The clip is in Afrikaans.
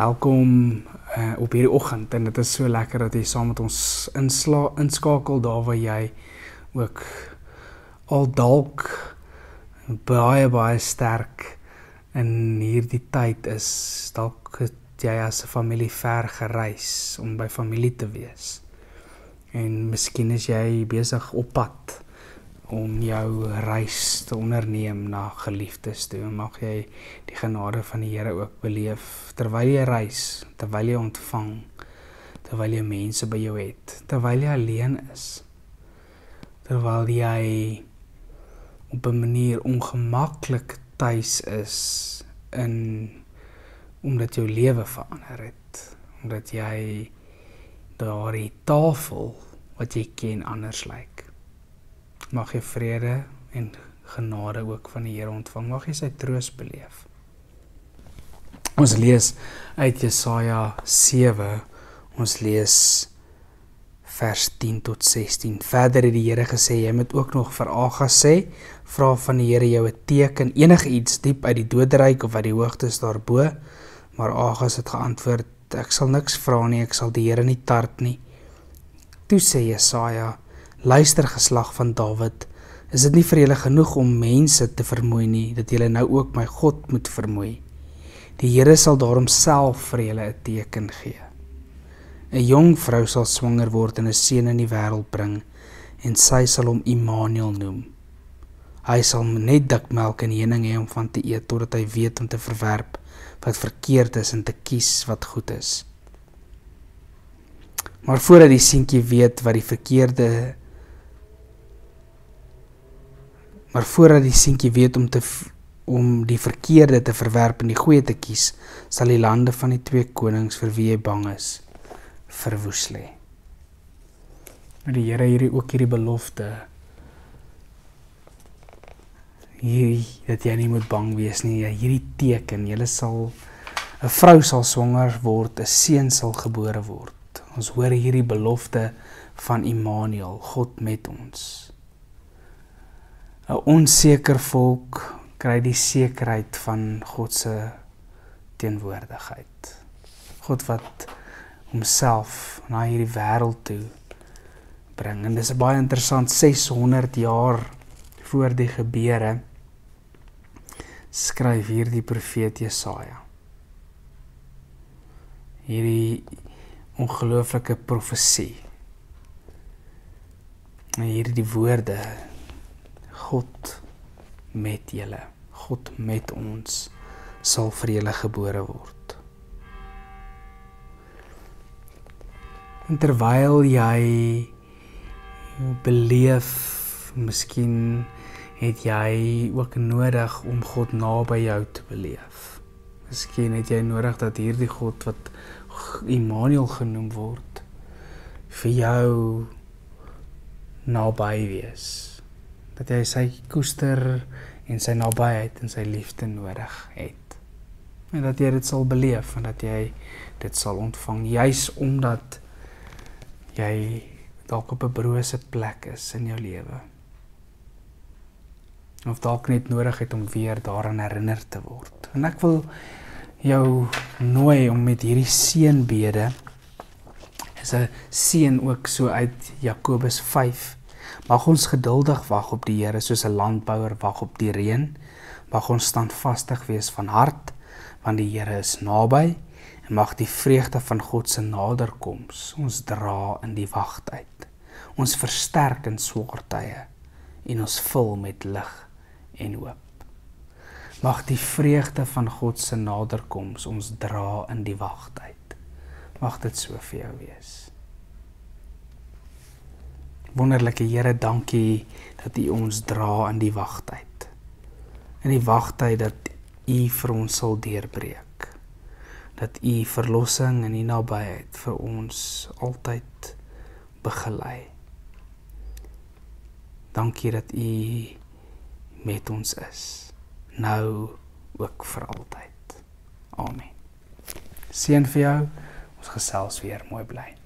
Welkom op hierdie oggend en dit is so lekker dat jy saam met ons inskakel daar waar jy ook al dalk baie sterk in hierdie tyd is. Dalk het jy as 'n familie ver gereis om by familie te wees. En miskien is jy besig op pad om jou reis te onderneem na geliefdes toe. Mag jy die genade van die Here ook beleef, terwyl jy reis, terwyl jy ontvang, terwyl jy mense by jou het, terwyl jy alleen is, terwyl jy op 'n manier ongemaklik tuis is, omdat jou lewe verander het, omdat jy daardie tafel wat jy ken anders lyk. Mag jy vrede en genade ook van die Here ontvang. Mag jy sy troos beleef. Ons lees uit Jesaja 7. Ons lees vers 10 tot 16. Verder het die Here gesê, jy moet ook nog vir Agas sê, vra van die Here jou 'n teken, enige iets diep uit die doderyk of uit die hoogtes daarbo. Maar Agas het geantwoord, ek sal niks vra nie, ek sal die Here nie tart nie. Toe sê Jesaja, luister geslag van Dawid, is dit nie vir julle genoeg om mense te vermoei nie, dat julle nou ook my God moet vermoei. Die Here sal daarom self vir julle 'n teken gee. 'n Jong vrou sal swanger word en 'n seun in die wêreld bring, en sy sal hom Immanuel noem. Hy sal net dikmelk en heuning hê om van te eet, totdat hy weet om te verwerp wat verkeerd is en te kies wat goed is. Maar voordat die seentjie weet wat die verkeerde om die verkeerde te verwerp en die goeie te kies, sal die lande van die twee konings vir wie jy bang is, verwoes lê. Die Here ook hierdie belofte, dat jy nie moet bang wees nie, hierdie teken, 'n vrou sal swanger word, 'n seun sal gebore word. Ons hoor hierdie belofte van Immanuel, God met ons. 'n Onseker volk kry die sekerheid van God se teenwoordigheid. God wat homself na hierdie wêreld toe bring. En dis baie interessant, 600 jaar voor die gebeure skryf hierdie profeet Jesaja hierdie ongelooflike profesie. En hierdie woorde, God met julle, God met ons, sal vir julle gebore word. En terwyl jy beleef, miskien het jy ook nodig om God naby jou te beleef. Miskien het jy nodig dat hierdie God wat Immanuel genoem word, vir jou naby wees. Dat jy sy koester en sy nabyheid en sy liefde nodig het. En dat jy dit sal beleef en dat jy dit sal ontvang, juis omdat jy dalk op 'n brose plek is in jou lewe. Of dalk net nodig het om weer daaraan herinner te word. En ek wil jou nooi om met hierdie seënbede, is 'n seën ook so uit Jakobus 5, mag ons geduldig wag op die Here soos 'n landbouer wag op die reën, mag ons standvastig wees van hart, want die Here is naby, en mag die vreugde van God se naderkoms ons dra in die wagtyd, ons versterk in swaar tye, en ons vul met lig en hoop. Mag die vreugde van God se naderkoms ons dra in die wagtyd. Mag dit so vir jou wees. Wonderlike Here, dankie dat U ons dra in die wagtyd. In die wagtyd dat U vir ons sal deurbreek. Dat U verlossing en U nabyheid vir ons altyd begelei. Dankie dat U met ons is, nou ook vir altyd. Amen. Seën vir jou, ons gesels weer, mooi bly.